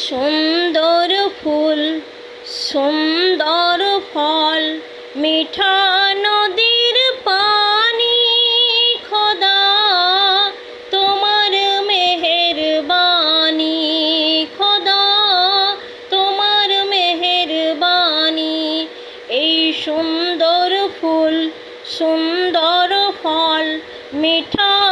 সুন্দর ফুল সুন্দর ফল মিঠা নদীর পানি খোদা তোমার মেহেরবানি খোদা তোমার মেহেরবানি এই সুন্দর ফুল সুন্দর ফল মিঠা